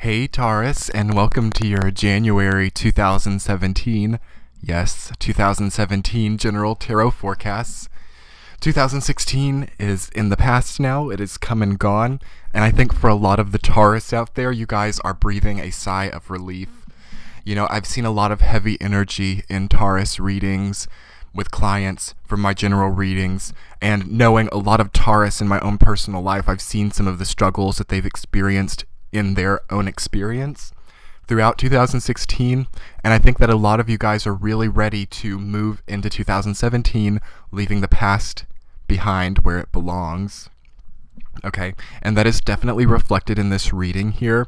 Hey Taurus, and welcome to your January 2017, yes, 2017 General Tarot Forecasts. 2016 is in the past now, it is come and gone, and I think for a lot of the Taurus out there, you guys are breathing a sigh of relief. You know, I've seen a lot of heavy energy in Taurus readings with clients from my general readings, and knowing a lot of Taurus in my own personal life, I've seen some of the struggles that they've experienced in their own experience throughout 2016, and I think that a lot of you guys are really ready to move into 2017, leaving the past behind where it belongs. Okay, and that is definitely reflected in this reading here,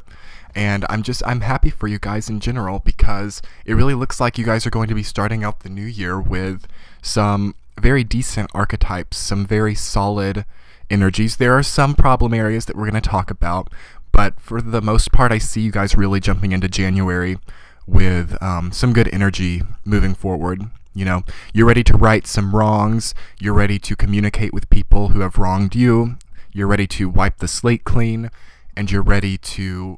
and I'm happy for you guys in general because it really looks like you guys are going to be starting out the new year with some very decent archetypes, some very solid energies. There are some problem areas that we're going to talk about, but for the most part, I see you guys really jumping into January with some good energy moving forward. You know, you're ready to right some wrongs, you're ready to communicate with people who have wronged you, you're ready to wipe the slate clean, and you're ready to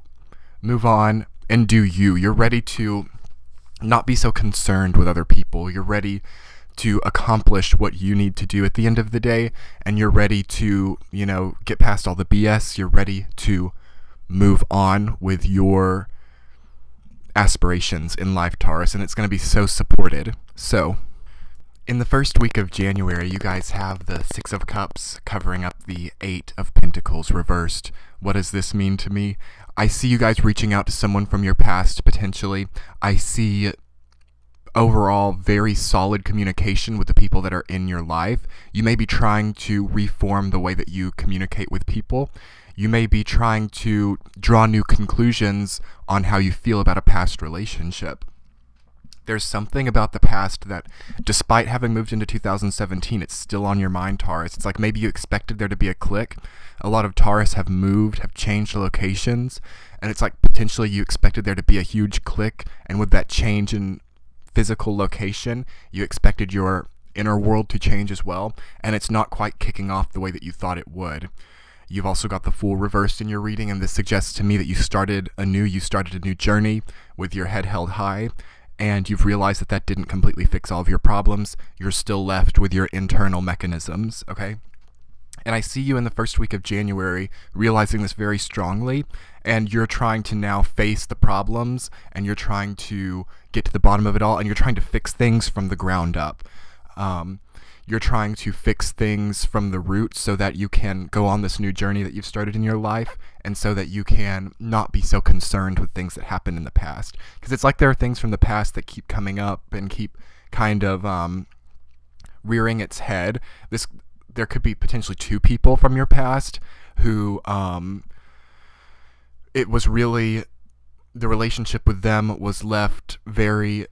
move on and do you. You're ready to not be so concerned with other people. You're ready to accomplish what you need to do at the end of the day, and you're ready to, you know, get past all the BS. You're ready to move on with your aspirations in life, Taurus, and it's going to be so supported. So, in the first week of January, you guys have the Six of Cups covering up the Eight of Pentacles reversed. What does this mean to me? I see you guys reaching out to someone from your past, potentially. I see overall very solid communication with the people that are in your life. You may be trying to reform the way that you communicate with people. You may be trying to draw new conclusions on how you feel about a past relationship. There's something about the past that, despite having moved into 2017, it's still on your mind, Taurus. It's like maybe you expected there to be a click. A lot of Taurus have moved, have changed locations, and it's like potentially you expected there to be a huge click, and with that change in physical location, you expected your inner world to change as well, and it's not quite kicking off the way that you thought it would. You've also got the Fool reversed in your reading, and this suggests to me that you started a new journey with your head held high, and you've realized that that didn't completely fix all of your problems. You're still left with your internal mechanisms, okay? And I see you in the first week of January realizing this very strongly, and you're trying to now face the problems, and you're trying to get to the bottom of it all, and you're trying to fix things from the ground up. You're trying to fix things from the root so that you can go on this new journey that you've started in your life, and so that you can not be so concerned with things that happened in the past. Because it's like there are things from the past that keep coming up and keep kind of rearing its head. There could be potentially two people from your past who it was really, the relationship with them was left very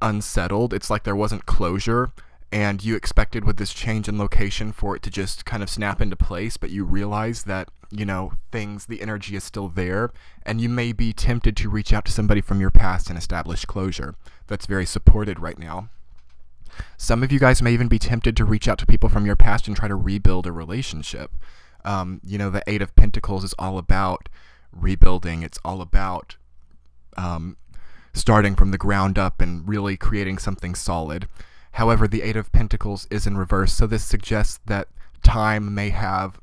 unsettled. It's like there wasn't closure, and you expected with this change in location for it to just kind of snap into place, but you realize that, you know, the energy is still there, and you may be tempted to reach out to somebody from your past and establish closure. That's very supported right now. Some of you guys may even be tempted to reach out to people from your past and try to rebuild a relationship. You know, the Eight of Pentacles is all about rebuilding. It's all about starting from the ground up and really creating something solid. However, the Eight of Pentacles is in reverse, so this suggests that time may have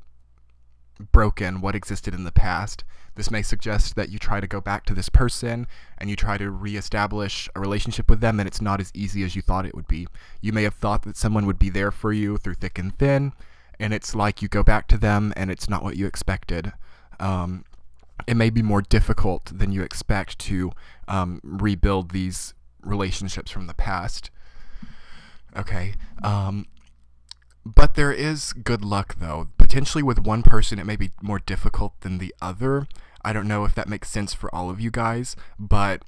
broken what existed in the past. This may suggest that you try to go back to this person and you try to reestablish a relationship with them, and it's not as easy as you thought it would be. You may have thought that someone would be there for you through thick and thin, and it's like you go back to them and it's not what you expected. It may be more difficult than you expect to rebuild these relationships from the past. Okay, but there is good luck, though. Potentially with one person it may be more difficult than the other. I don't know if that makes sense for all of you guys, but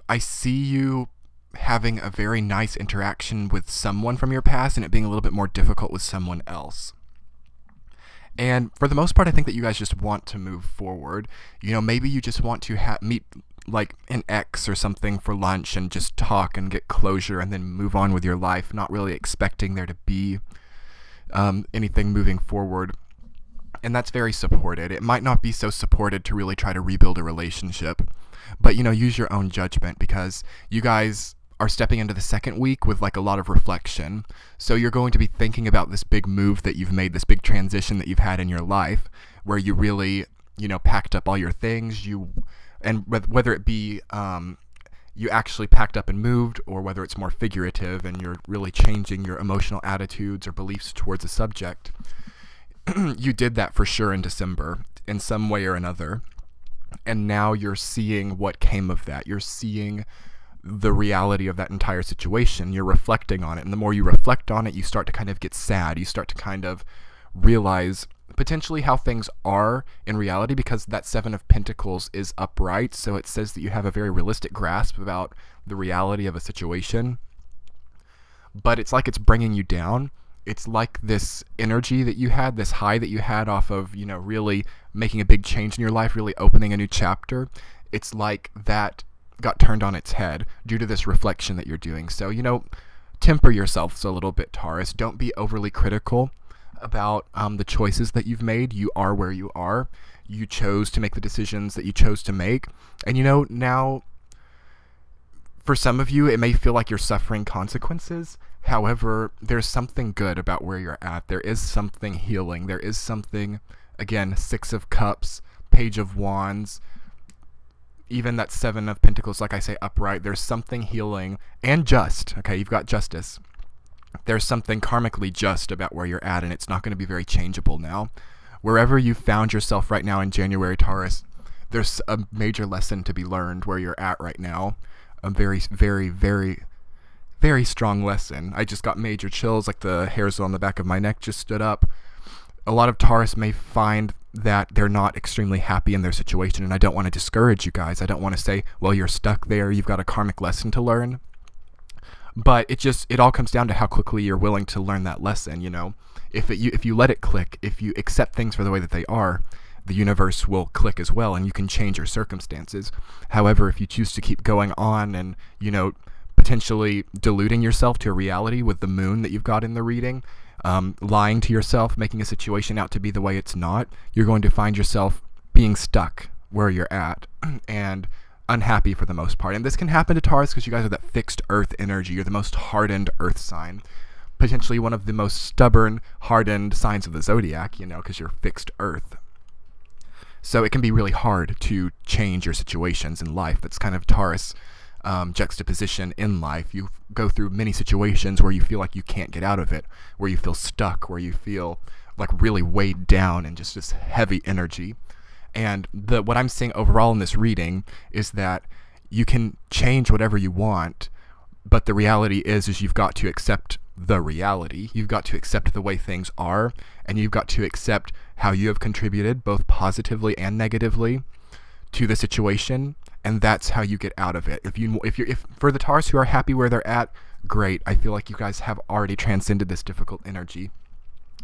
I see you having a very nice interaction with someone from your past and it being a little bit more difficult with someone else. And for the most part, I think that you guys just want to move forward. You know, maybe you just want to meet like an ex or something for lunch and just talk and get closure and then move on with your life, not really expecting there to be anything moving forward. And that's very supported. It might not be so supported to really try to rebuild a relationship, but use your own judgment, because you guys are stepping into the second week with like a lot of reflection. So you're going to be thinking about this big move that you've made, this big transition that you've had in your life, where you really, packed up all your things, and whether it be you actually packed up and moved, or whether it's more figurative and you're really changing your emotional attitudes or beliefs towards a subject. You did that for sure in December in some way or another. And now you're seeing what came of that. You're seeing the reality of that entire situation. You're reflecting on it. And the more you reflect on it, you start to kind of get sad. You start to kind of realize potentially how things are in reality, because that Seven of Pentacles is upright. So it says that you have a very realistic grasp about the reality of a situation. But it's like it's bringing you down. It's like this energy that you had, this high that you had off of, really making a big change in your life, really opening a new chapter. It's like that got turned on its head due to this reflection that you're doing. So, temper yourselves a little bit, Taurus. Don't be overly critical about the choices that you've made. You are where you are. You chose to make the decisions that you chose to make. And, now for some of you, it may feel like you're suffering consequences. However, there's something good about where you're at. There is something healing. There is something, again, Six of Cups, Page of Wands, even that Seven of Pentacles, like I say, upright. There's something healing and just. Okay, you've got justice. There's something karmically just about where you're at, and it's not going to be very changeable now. Wherever you found yourself right now in January, Taurus, there's a major lesson to be learned where you're at right now. A very, very, very, very strong lesson. I just got major chills, like the hairs on the back of my neck just stood up. A lot of Taurus may find that they're not extremely happy in their situation, and I don't want to discourage you guys. I don't want to say, well, you're stuck there, you've got a karmic lesson to learn. But it all comes down to how quickly you're willing to learn that lesson, If you let it click, if you accept things for the way that they are, the universe will click as well, and you can change your circumstances. However, if you choose to keep going on and, potentially deluding yourself to a reality with the moon that you've got in the reading, lying to yourself, making a situation out to be the way it's not, you're going to find yourself being stuck where you're at and unhappy for the most part. And this can happen to Taurus because you guys are that fixed earth energy. You're the most hardened earth sign. Potentially one of the most stubborn, hardened signs of the zodiac, because you're fixed earth. So it can be really hard to change your situations in life. That's kind of Taurus juxtaposition in life. You go through many situations where you feel like you can't get out of it, where you feel stuck, where you feel like really weighed down and just this heavy energy. And what I'm seeing overall in this reading is that you can change whatever you want, but the reality is you've got to accept the reality. You've got to accept the way things are, and you've got to accept how you have contributed both positively and negatively to the situation, and that's how you get out of it. If for the Taurus who are happy where they're at, great. I feel like you guys have already transcended this difficult energy.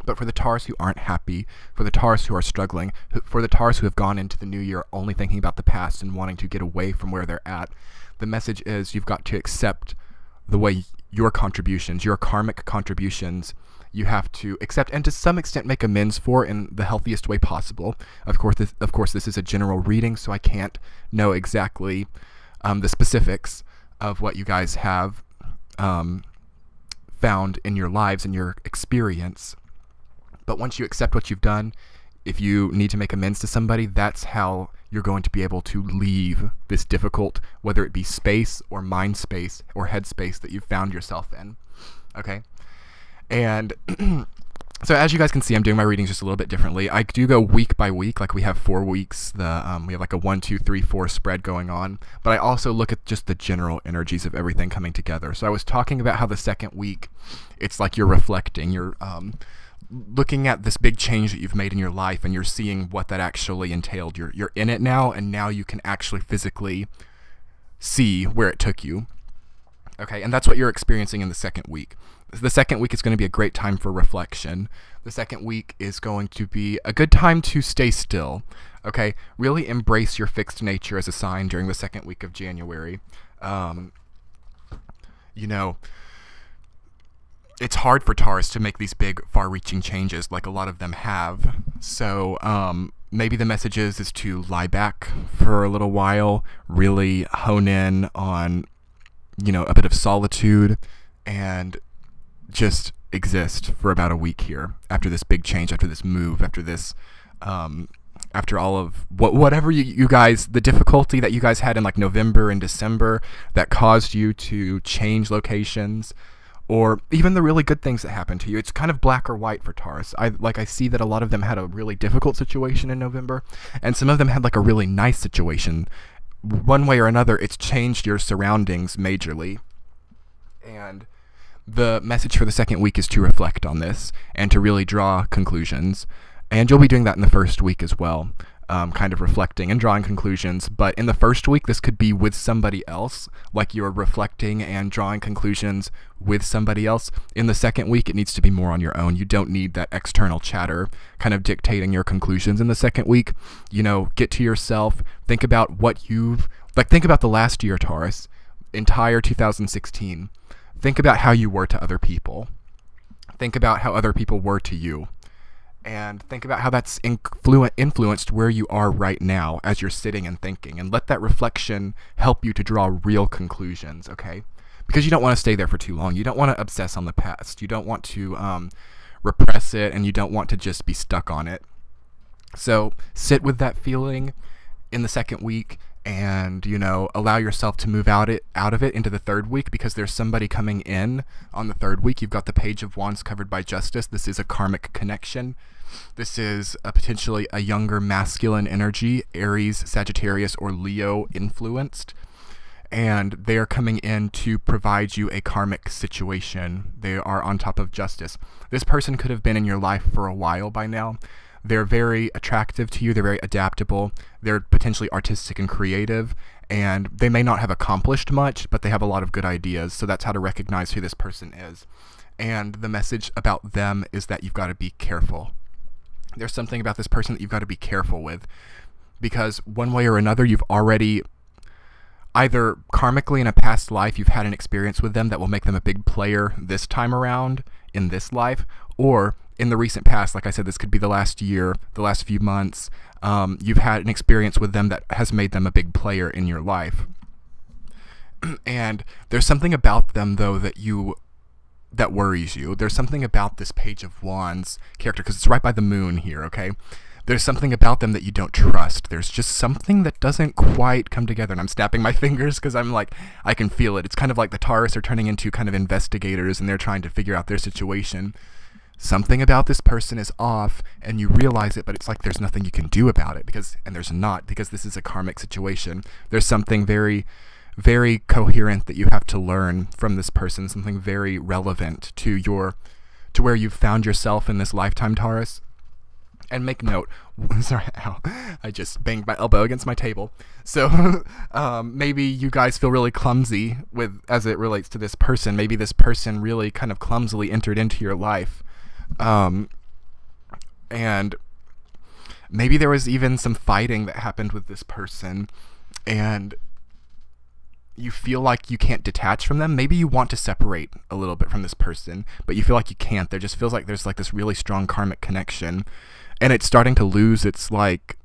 But for the Taurus who aren't happy, for the Taurus who are struggling, for the Taurus who have gone into the new year only thinking about the past and wanting to get away from where they're at, the message is you've got to accept the way your contributions, your karmic contributions, you have to accept and to some extent make amends for in the healthiest way possible. Of course, this is a general reading, so I can't know exactly the specifics of what you guys have found in your lives and your experience. But once you accept what you've done, if you need to make amends to somebody, that's how you're going to be able to leave this difficult, whether it be space or mind space or head space that you've found yourself in. Okay? And so as you guys can see, I'm doing my readings just a little bit differently. I do go week by week, like we have 4 weeks. We have like a 1, 2, 3, 4 spread going on. But I also look at just the general energies of everything coming together. So I was talking about how the second week, it's like you're reflecting. You're looking at this big change that you've made in your life, and you're seeing what that actually entailed. You're in it now, and now you can actually physically see where it took you. Okay, and that's what you're experiencing in the second week. The second week is going to be a great time for reflection. The second week is going to be a good time to stay still. Okay, really embrace your fixed nature as a sign during the second week of January. It's hard for Taurus to make these big, far-reaching changes like a lot of them have. So maybe the message is to lie back for a little while, really hone in on, you know, a bit of solitude, and just exist for about a week here after this big change, after this move, after this, after all of whatever you guys, the difficulty that you guys had in like November and December that caused you to change locations, or even the really good things that happened to you. It's kind of black or white for Taurus. I see that a lot of them had a really difficult situation in November, and some of them had like a really nice situation. One way or another, it's changed your surroundings majorly. And the message for the second week is to reflect on this and to really draw conclusions. And you'll be doing that in the first week as well, kind of reflecting and drawing conclusions. But in the first week, this could be with somebody else, like you're reflecting and drawing conclusions with somebody else. In the second week, it needs to be more on your own. You don't need that external chatter kind of dictating your conclusions in the second week. You know, get to yourself, think about what think about the last year, Taurus, entire 2016. Think about how you were to other people. Think about how other people were to you. And think about how that's influenced where you are right now as you're sitting and thinking. And let that reflection help you to draw real conclusions, okay? Because you don't want to stay there for too long. You don't want to obsess on the past. You don't want to repress it, and you don't want to just be stuck on it. So sit with that feeling in the second week, and, you know, allow yourself to move out of it into the third week, because there's somebody coming in on the third week. You've got the Page of Wands covered by Justice. This is a karmic connection. This is potentially a younger masculine energy, Aries, Sagittarius, or Leo influenced. And they are coming in to provide you a karmic situation. They are on top of Justice. This person could have been in your life for a while by now. They're very attractive to you. They're very adaptable. They're potentially artistic and creative, and they may not have accomplished much, but they have a lot of good ideas. So that's how to recognize who this person is. And the message about them is that you've got to be careful. There's something about this person that you've got to be careful with, because one way or another, you've already, either karmically in a past life, you've had an experience with them that will make them a big player this time around in this life, or in the recent past, like I said, this could be the last year, the last few months, you've had an experience with them that has made them a big player in your life. And there's something about them, though, that worries you. There's something about this Page of Wands character, because it's right by the moon here, okay? There's something about them that you don't trust. There's just something that doesn't quite come together. And I'm snapping my fingers because I'm like, I can feel it. It's kind of like the Taurus are turning into kind of investigators, and they're trying to figure out their situation. Something about this person is off, and you realize it, but it's like there's nothing you can do about it, and there's not, because this is a karmic situation. There's something very, very coherent that you have to learn from this person, something very relevant to where you've found yourself in this lifetime, Taurus. And make note, sorry, ow, I just banged my elbow against my table. So maybe you guys feel really clumsy as it relates to this person. Maybe this person really kind of clumsily entered into your life. And maybe there was even some fighting that happened with this person, and you feel like you can't detach from them. Maybe you want to separate a little bit from this person, but you feel like you can't. There just feels like there's like this really strong karmic connection, and it's starting to lose its like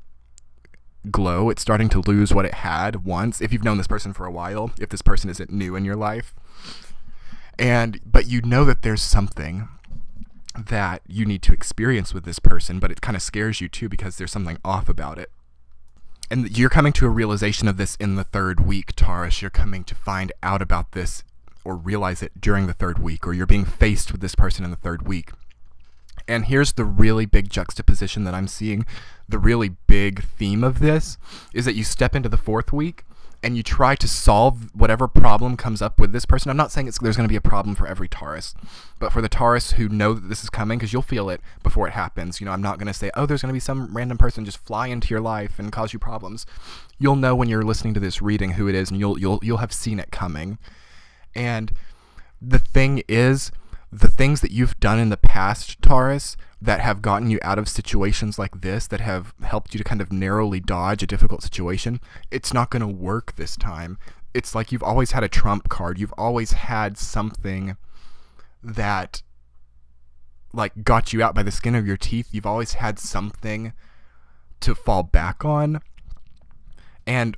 glow. It's starting to lose what it had once. If you've known this person for a while, if this person isn't new in your life, but you know that there's something that you need to experience with this person, but it kind of scares you too, because there's something off about it. And you're coming to a realization of this in the third week, Taurus. You're coming to find out about this or realize it during the third week, or you're being faced with this person in the third week. And here's the really big juxtaposition that I'm seeing. The really big theme of this is that you step into the fourth week and you try to solve whatever problem comes up with this person. I'm not saying there's going to be a problem for every Taurus, but for the Taurus who know that this is coming, because you'll feel it before it happens. You know, I'm not going to say, oh, there's going to be some random person just fly into your life and cause you problems. You'll know when you're listening to this reading who it is, and you'll have seen it coming. And the thing is, the things that you've done in the past, Taurus, that have gotten you out of situations like this, that have helped you to kind of narrowly dodge a difficult situation, it's not going to work this time. It's like you've always had a trump card. You've always had something that like got you out by the skin of your teeth. You've always had something to fall back on. And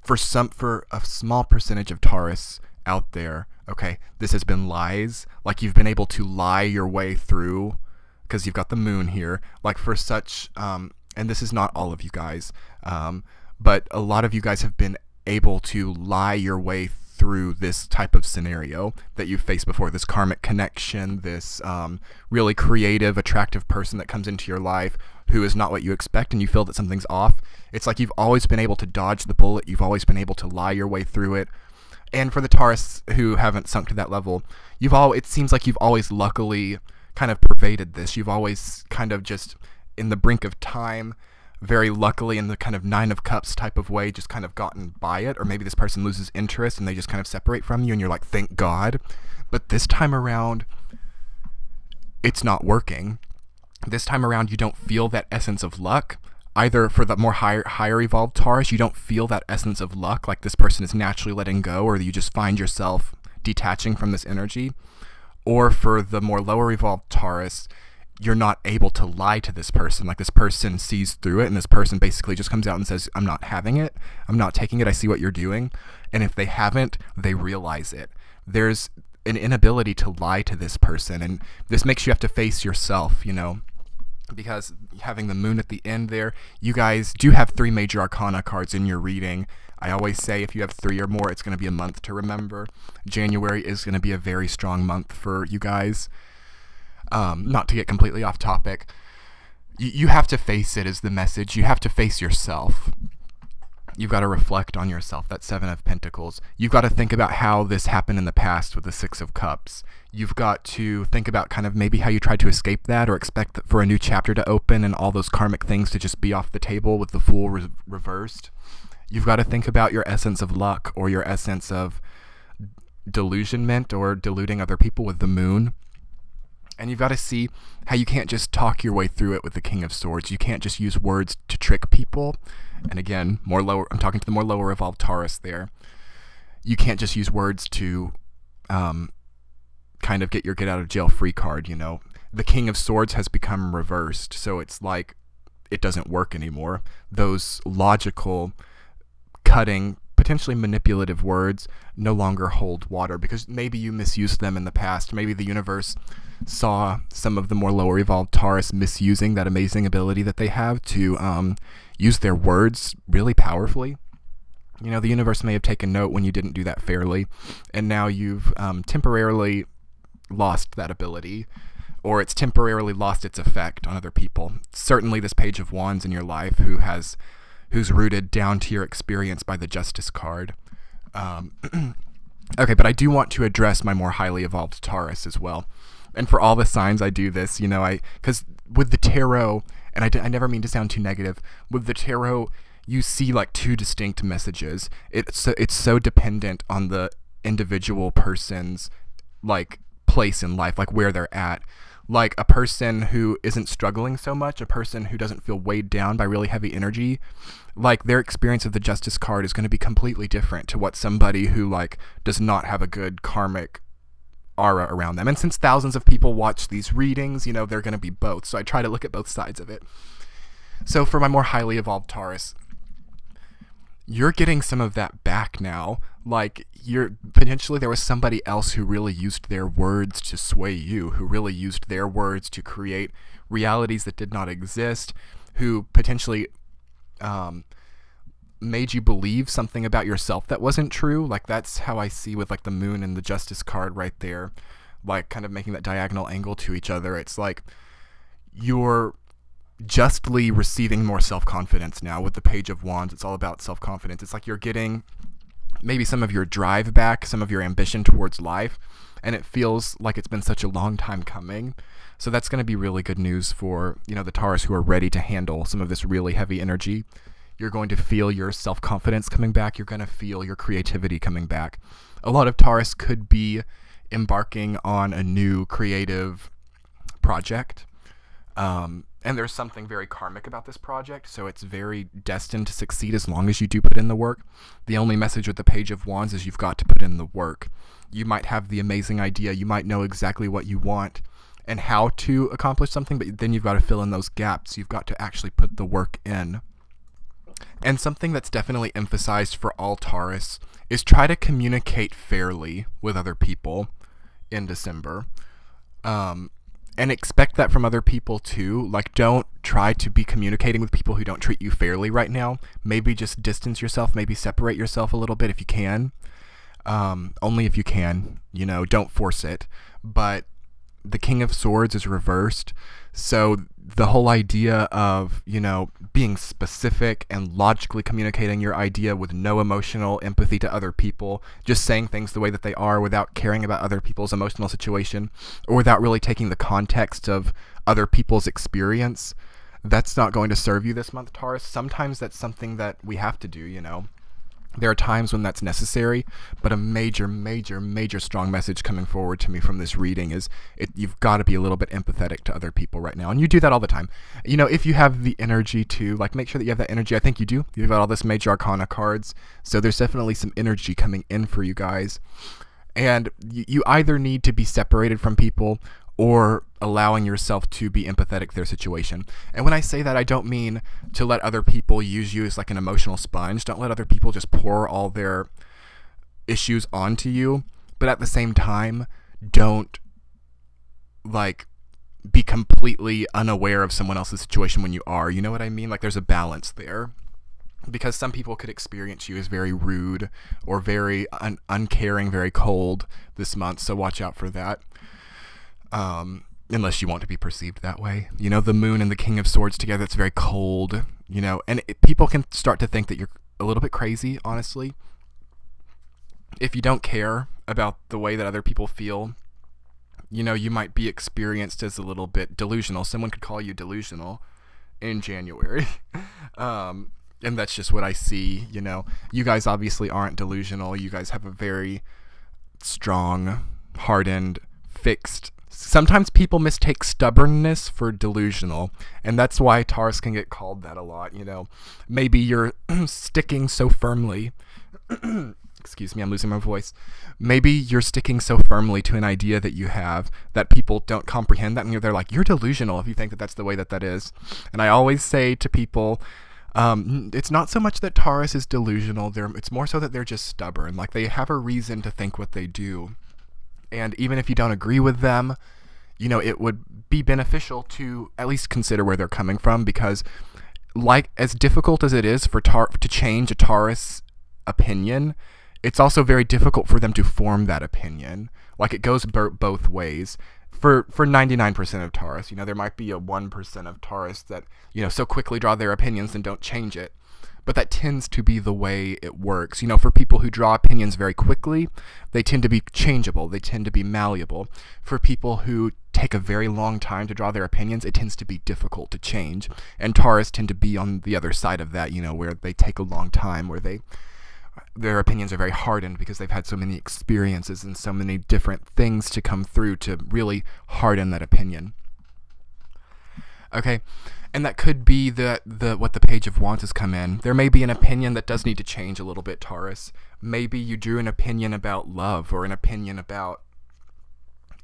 for a small percentage of Taurus out there, okay, this has been lies. Like you've been able to lie your way through, because you've got the moon here. Like for such, and this is not all of you guys, but a lot of you guys have been able to lie your way through this type of scenario that you've faced before, this karmic connection, this really creative, attractive person that comes into your life who is not what you expect, and you feel that something's off. It's like you've always been able to dodge the bullet. You've always been able to lie your way through it. And for the Taurus who haven't sunk to that level, it seems like you've always luckily kind of pervaded this. You've always kind of just in the brink of time, very luckily in the kind of Nine of Cups type of way, just kind of gotten by it. Or maybe this person loses interest and they just kind of separate from you and you're like, thank God. But this time around, it's not working. This time around, you don't feel that essence of luck. Either for the more higher evolved Taurus, you don't feel that essence of luck, like this person is naturally letting go, or you just find yourself detaching from this energy. Or for the more lower evolved Taurus, you're not able to lie to this person. Like this person sees through it, and this person basically just comes out and says, I'm not having it. I'm not taking it. I see what you're doing. And if they haven't, they realize it. There's an inability to lie to this person, and this makes you have to face yourself, you know, because having the moon at the end there, you guys do have 3 major arcana cards in your reading. I always say if you have 3 or more, it's going to be a month to remember. January is going to be a very strong month for you guys. Not to get completely off topic, you have to face it as the message. You have to face yourself. You've got to reflect on yourself. That 7 of Pentacles. You've got to think about how this happened in the past with the 6 of Cups. You've got to think about kind of maybe how you tried to escape that, or expect for a new chapter to open and all those karmic things to just be off the table with the Fool reversed. You've got to think about your essence of luck, or your essence of delusionment, or deluding other people with the moon. And you've got to see how you can't just talk your way through it with the King of Swords. You can't just use words to trick people. And again, I'm talking to the more lower evolved Taurus there. You can't just use words to kind of get your get out of jail free card, you know. The King of Swords has become reversed, so it's like it doesn't work anymore. Those logical, cutting, potentially manipulative words no longer hold water, because maybe you misused them in the past. Maybe the universe saw some of the more lower evolved Taurus misusing that amazing ability that they have to use their words really powerfully. You know, the universe may have taken note when you didn't do that fairly, and now you've temporarily lost that ability, or it's temporarily lost its effect on other people. Certainly this Page of Wands in your life, who's rooted down to your experience by the Justice card. Okay, but I do want to address my more highly evolved Taurus as well. And for all the signs I do this, you know, because with the tarot, and I never mean to sound too negative, with the tarot, you see like 2 distinct messages. It's so dependent on the individual person's like place in life, like where they're at. Like a person who isn't struggling so much, a person who doesn't feel weighed down by really heavy energy, like their experience of the Justice card is going to be completely different to what somebody who like does not have a good karmic aura around them. And since thousands of people watch these readings, you know, they're going to be both. So I try to look at both sides of it. So for my more highly evolved Taurus, you're getting some of that back now. Like potentially there was somebody else who really used their words to sway you, who really used their words to create realities that did not exist, who potentially made you believe something about yourself that wasn't true. Like that's how I see with like the moon and the Justice card right there, like kind of making that diagonal angle to each other. It's like you're justly receiving more self-confidence now with the Page of Wands. It's all about self-confidence. It's like you're getting maybe some of your drive back, some of your ambition towards life, and it feels like it's been such a long time coming. So that's going to be really good news for, you know, the Taurus who are ready to handle some of this really heavy energy. You're going to feel your self-confidence coming back. You're going to feel your creativity coming back. A lot of Taurus could be embarking on a new creative project. And there's something very karmic about this project, so it's very destined to succeed as long as you do put in the work. The only message with the Page of Wands is you've got to put in the work. You might have the amazing idea, you might know exactly what you want, and how to accomplish something, but then you've got to fill in those gaps. You've got to actually put the work in. And something that's definitely emphasized for all Taurus is try to communicate fairly with other people in December. And expect that from other people too. Like, don't try to be communicating with people who don't treat you fairly right now. Maybe just distance yourself, maybe separate yourself a little bit if you can. Only if you can, you know, don't force it. But the King of Swords is reversed, so the whole idea of, you know, being specific and logically communicating your idea with no emotional empathy to other people, just saying things the way that they are without caring about other people's emotional situation, or without really taking the context of other people's experience, that's not going to serve you this month, Taurus. Sometimes that's something that we have to do, you know. There are times when that's necessary, but a major, major, major strong message coming forward to me from this reading is you've got to be a little bit empathetic to other people right now. And you do that all the time. You know, if you have the energy to, like, make sure that you have that energy. I think you do. You've got all this Major Arcana cards, so there's definitely some energy coming in for you guys. And you either need to be separated from people or allowing yourself to be empathetic to their situation. And when I say that, I don't mean to let other people use you as like an emotional sponge. Don't let other people just pour all their issues onto you. But at the same time, don't like be completely unaware of someone else's situation when you are. You know what I mean? Like, there's a balance there. Because some people could experience you as very rude or very uncaring, very cold this month. So watch out for that. Unless you want to be perceived that way. You know, the Moon and the King of Swords together, it's very cold, you know, and people can start to think that you're a little bit crazy, honestly. If you don't care about the way that other people feel, you know, you might be experienced as a little bit delusional. Someone could call you delusional in January. And that's just what I see, you know. You guys obviously aren't delusional. You guys have a very strong, hardened, fixed. Sometimes people mistake stubbornness for delusional, and that's why Taurus can get called that a lot, you know. Maybe you're sticking so firmly, excuse me, I'm losing my voice. Maybe you're sticking so firmly to an idea that you have that people don't comprehend that, and they're like, you're delusional if you think that that's the way that that is. And I always say to people, it's not so much that Taurus is delusional, it's more so that they're just stubborn. Like, they have a reason to think what they do. And even if you don't agree with them, you know, it would be beneficial to at least consider where they're coming from, because, like, as difficult as it is for to change a Taurus opinion, it's also very difficult for them to form that opinion. Like, it goes both ways. For 99% of Taurus, you know, there might be a 1% of Taurus that, you know, so quickly draw their opinions and don't change it. But that tends to be the way it works. You know, for people who draw opinions very quickly, they tend to be changeable. They tend to be malleable. For people who take a very long time to draw their opinions, it tends to be difficult to change. And Taurus tend to be on the other side of that, you know, where they take a long time, where their opinions are very hardened because they've had so many experiences and so many different things to come through to really harden that opinion. Okay, and that could be what the Page of Wands has come in. There may be an opinion that does need to change a little bit, Taurus. Maybe you drew an opinion about love, or an opinion about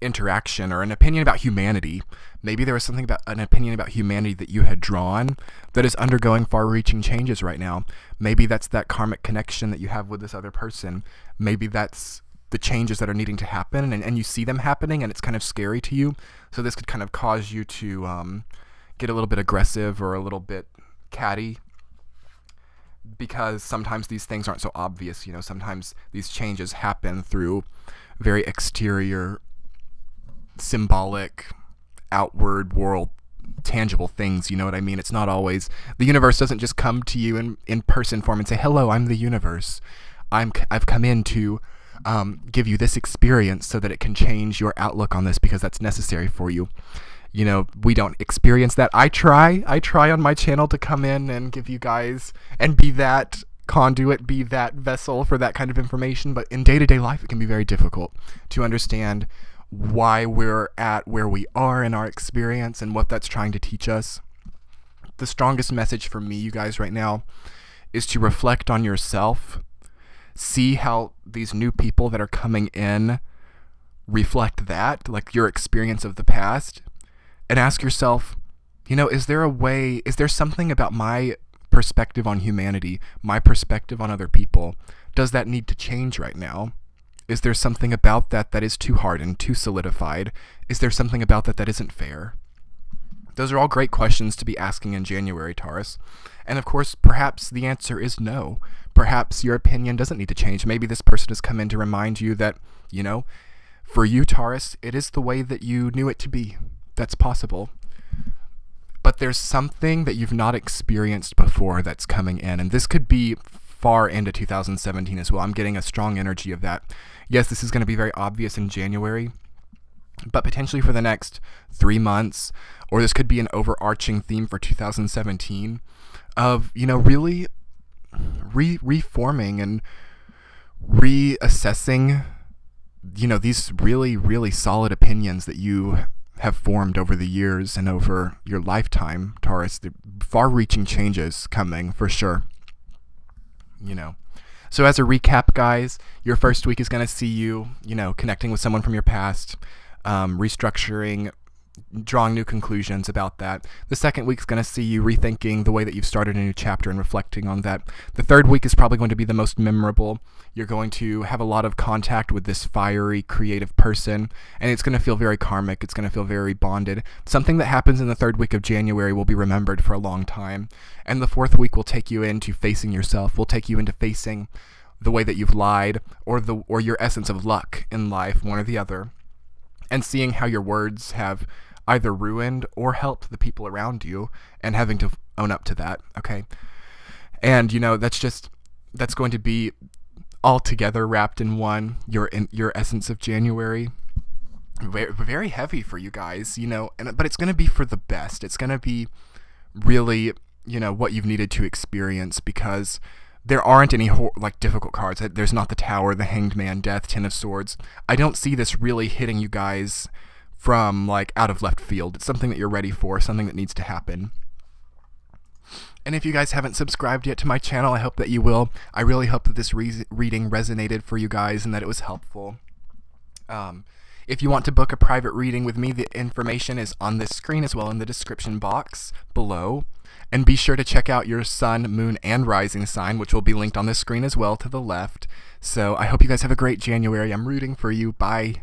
interaction, or an opinion about humanity. Maybe there was something about an opinion about humanity that you had drawn that is undergoing far-reaching changes right now. Maybe that's that karmic connection that you have with this other person. Maybe that's the changes that are needing to happen, and you see them happening, and it's kind of scary to you. So this could kind of cause you to get a little bit aggressive or a little bit catty, because sometimes these things aren't so obvious. You know, sometimes these changes happen through very exterior, symbolic, outward world, tangible things. You know what I mean? It's not always, the universe doesn't just come to you in person form and say, hello, I'm the universe. I've come in to give you this experience so that it can change your outlook on this, because that's necessary for you. You know, we don't experience that. I try on my channel to come in and give you guys, and be that conduit, be that vessel for that kind of information, but in day-to-day life it can be very difficult to understand why we're at where we are in our experience and what that's trying to teach us. The strongest message for me, you guys, right now is to reflect on yourself. See how these new people that are coming in reflect that, like your experience of the past, and ask yourself, is there something about my perspective on humanity, my perspective on other people, does that need to change right now? Is there something about that that is too hardened, too solidified? Is there something about that that isn't fair? Those are all great questions to be asking in January, Taurus. And of course, perhaps the answer is no. Perhaps your opinion doesn't need to change. Maybe this person has come in to remind you that, for you, Taurus, it is the way that you knew it to be. That's possible. But there's something that you've not experienced before that's coming in. And this could be far into 2017 as well. I'm getting a strong energy of that. Yes, this is going to be very obvious in January, but potentially for the next 3 months, or this could be an overarching theme for 2017 of, really reforming and reassessing, these really, really solid opinions that you have formed over the years and over your lifetime, Taurus. The far-reaching changes coming for sure. So as a recap, guys, your first week is going to see you, connecting with someone from your past, restructuring, drawing new conclusions about that. The second week is going to see you rethinking the way that you've started a new chapter and reflecting on that. The third week is probably going to be the most memorable. You're going to have a lot of contact with this fiery, creative person, and it's going to feel very karmic. It's going to feel very bonded. Something that happens in the third week of January will be remembered for a long time. And the fourth week will take you into facing yourself. Will take you into facing the way that you've lied, or your essence of luck in life, one or the other, and seeing how your words have either ruined or helped the people around you, and having to own up to that, okay? And, that's going to be all together wrapped in one, your essence of January. Very, very heavy for you guys, but it's going to be for the best. It's going to be really, what you've needed to experience, because there aren't any difficult cards. There's not the Tower, the Hanged Man, Death, Ten of Swords. I don't see this really hitting you guys from out of left field. It's something that you're ready for, something that needs to happen. And if you guys haven't subscribed yet to my channel, I hope that you will. I really hope that this reading resonated for you guys and that it was helpful. If you want to book a private reading with me, the information is on this screen as well in the description box below. And be sure to check out your sun, moon, and rising sign, which will be linked on this screen as well to the left. So I hope you guys have a great January. I'm rooting for you. Bye.